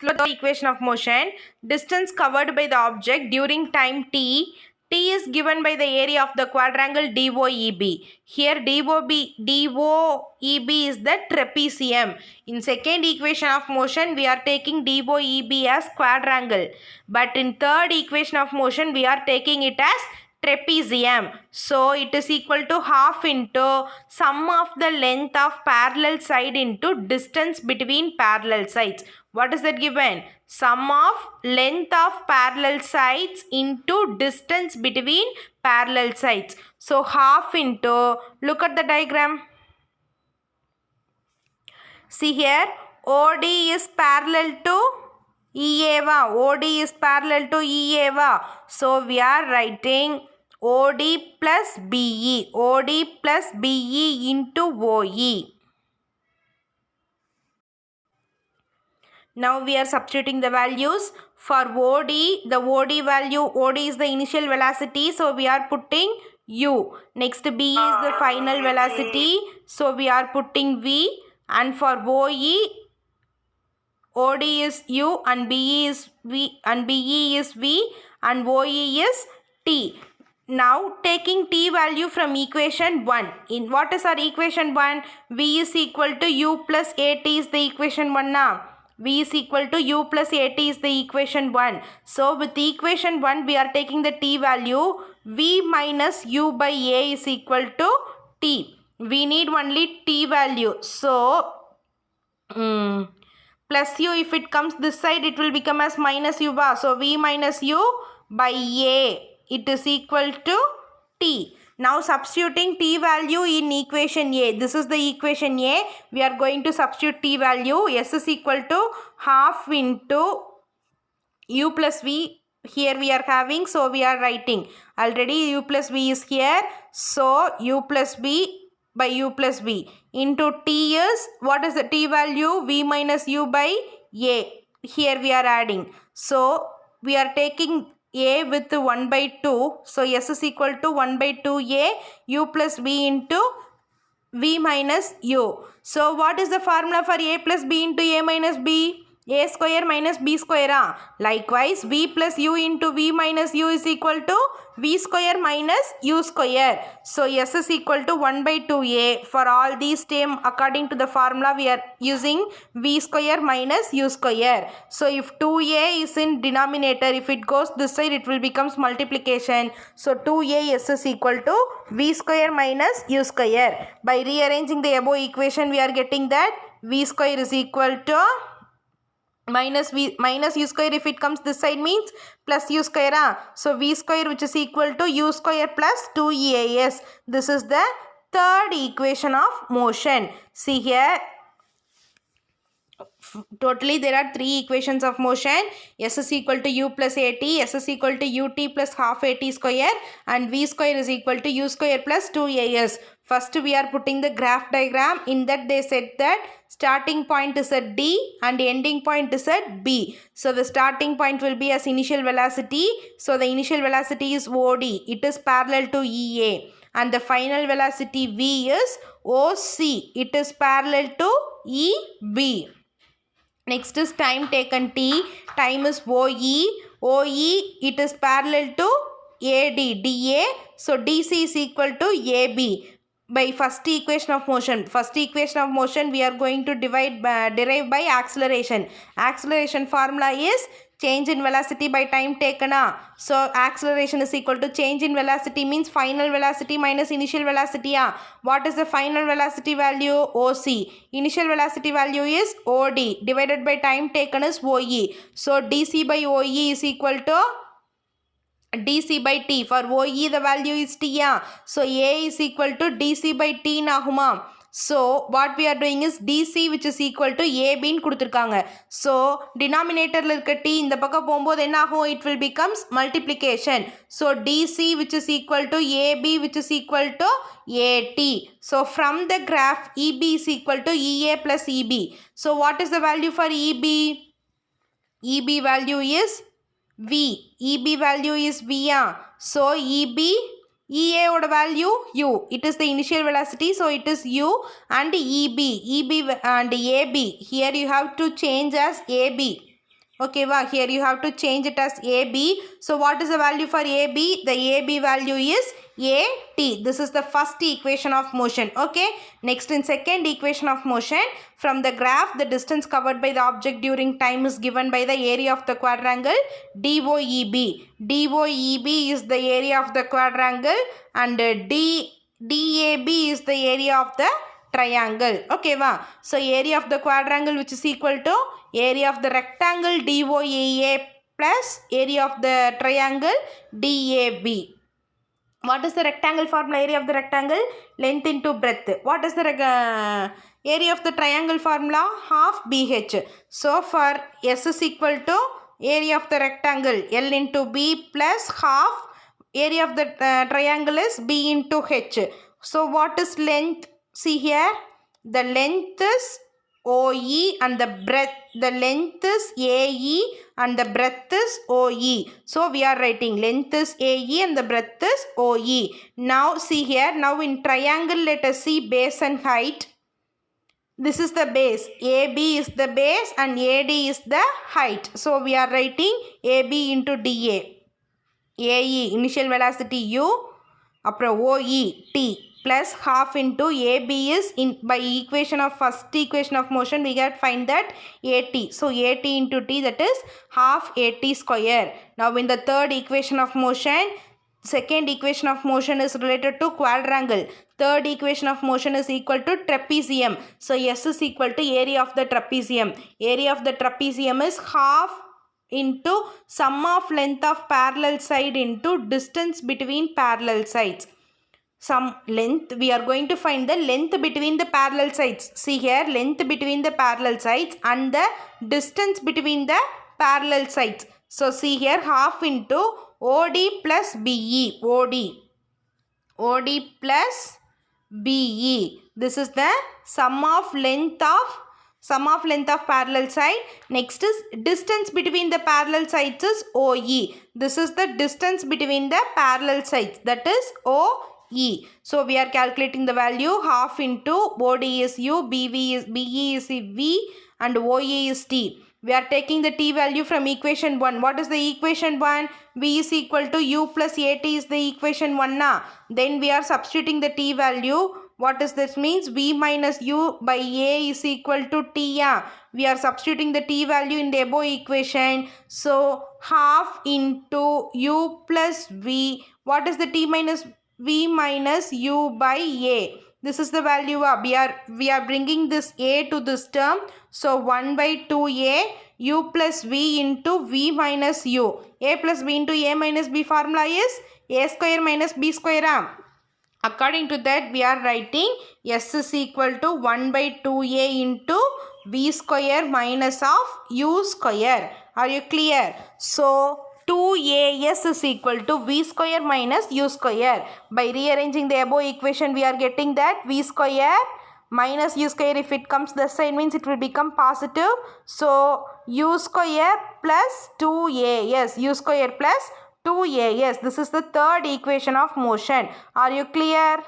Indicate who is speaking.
Speaker 1: The equation of motion, distance covered by the object during time t. T is given by the area of the quadrangle DOEB. Here DOEB is the trapezium. In second equation of motion, we are taking DOEB as quadrangle. But in third equation of motion, we are taking it as trapezium. So it is equal to half into sum of the length of parallel side into distance between parallel sides. What is that given? Sum of length of parallel sides into distance between parallel sides. So half into, look at the diagram. See here, OD is parallel to EA. OD is parallel to EA. So we are writing OD plus BE. OD plus BE into OE. Now we are substituting the values. For OD, the OD value, OD is the initial velocity, so we are putting U. Next B is the final velocity, so we are putting V. And for OE, OD is U and BE is V and BE is V and OE is T. Now taking T value from equation 1. In what is our equation 1? V is equal to U plus AT is the equation 1 now. V is equal to U plus AT is the equation 1. So with equation 1 we are taking the T value. V minus U by A is equal to T. We need only T value. So plus U, if it comes this side it will become as minus U bar. So V minus U by A, it is equal to T. Now substituting T value in equation A. This is the equation A. We are going to substitute T value. S is equal to half into U plus V. Here we are having, so we are writing. Already U plus V is here. So U plus V by U plus V into T is, what is the T value? V minus U by A. Here we are adding. So we are taking A with 1 by 2. So S is equal to 1 by 2A U plus V into V minus U. So what is the formula for A plus B into A minus B? A square minus B square. Likewise, V plus U into V minus U is equal to V square minus U square. So S is equal to 1 by 2A. For all these terms, according to the formula, we are using V square minus U square. So if 2A is in denominator, if it goes this side, it will becomes multiplication. So 2A S is equal to V square minus U square. By rearranging the above equation, we are getting that V square is equal to minus U square, if it comes this side means plus U square. So V square, which is equal to U square plus 2EAS. This is the third equation of motion. See here, totally there are three equations of motion. S is equal to U plus AT, S is equal to UT plus half AT square, and V square is equal to U square plus 2AS. First we are putting the graph diagram. In that they said that starting point is at D and ending point is at B. So the starting point will be as initial velocity. So the initial velocity is OD. It is parallel to EA. And the final velocity V is OC. It is parallel to EB. Next is time taken T. Time is OE. OE, it is parallel to AD, DA. So DC is equal to AB. By first equation of motion. First equation of motion we are going to derive by acceleration. Acceleration formula is change in velocity by time taken. So acceleration is equal to change in velocity means final velocity minus initial velocity. What is the final velocity value? OC. Initial velocity value is OD divided by time taken is OE. So DC by OE is equal to DC by T. For OE the value is T. So A is equal to DC by T nahuma. So what we are doing is DC which is equal to AB ன்னு கொடுத்திருக்காங்க. So denominatorல இருக்க T இந்த பக்கம் போகும்போது என்ன ஆகும்? It will becomes multiplication. So DC which is equal to AB which is equal to AT. So from the graph EB is equal to EA plus EB. So what is the value for EB? EB value is V. EB value is V. So EB, EA oda value U. It is the initial velocity, so it is U, and EB and AB. Here you have to change as AB. Okay, here you have to change it as AB. So what is the value for AB? The AB value is AT. This is the first equation of motion. Okay. Next, in second equation of motion, from the graph, the distance covered by the object during time is given by the area of the quadrangle DOEB. DOEB is the area of the quadrangle and DAB is the area of the triangle. Okay, so area of the quadrangle, which is equal to area of the rectangle DOAA plus area of the triangle DAB. What is the rectangle formula? Area of the rectangle, length into breadth. What is the area of the triangle formula? Half BH. So for S is equal to area of the rectangle L into B plus half area of the triangle is B into H. So what is length? See here, the length is OE and the length is AE and the breadth is OE. So we are writing length is AE and the breadth is OE. Now see here, now in triangle let us see base and height. This is the base, AB is the base and AD is the height. So we are writing AB into DA. AE initial velocity U, அப்புறம் OE T plus half into AB is by equation of first equation of motion we get find that AT. So AT into T, that is half AT square. Now in the third equation of motion, second equation of motion is related to quadrangle. Third equation of motion is equal to trapezium. So S is equal to area of the trapezium. Area of the trapezium is half into sum of length of parallel side into distance between parallel sides. Some length, we are going to find the length between the parallel sides. See here, length between the parallel sides and the distance between the parallel sides. So see here, half into OD plus BE. OD plus BE. This is the sum of length of parallel side. Next is distance between the parallel sides is OE. This is the distance between the parallel sides, that is OE. So we are calculating the value, half into OD is U, BE is V and OE is T. We are taking the T value from equation 1. What is the equation 1? V is equal to U plus AT is the equation 1 na. Then we are substituting the T value. What does this means? V minus U by A is equal to T. We are substituting the T value in the above equation. So half into U plus V. What is the T minus V minus U by A? This is the value. We are bringing this A to this term. So 1 by 2A U plus V into V minus U. A plus B into A minus B formula is A square minus B square. According to that, we are writing S is equal to 1 by 2A into V square minus of U square. Are you clear? So 2AS is equal to V square minus U square. By rearranging the above equation, we are getting that V square minus U square, if it comes this side means it will become positive. So U square plus 2AS. U square plus 2AS. This is the third equation of motion. Are you clear?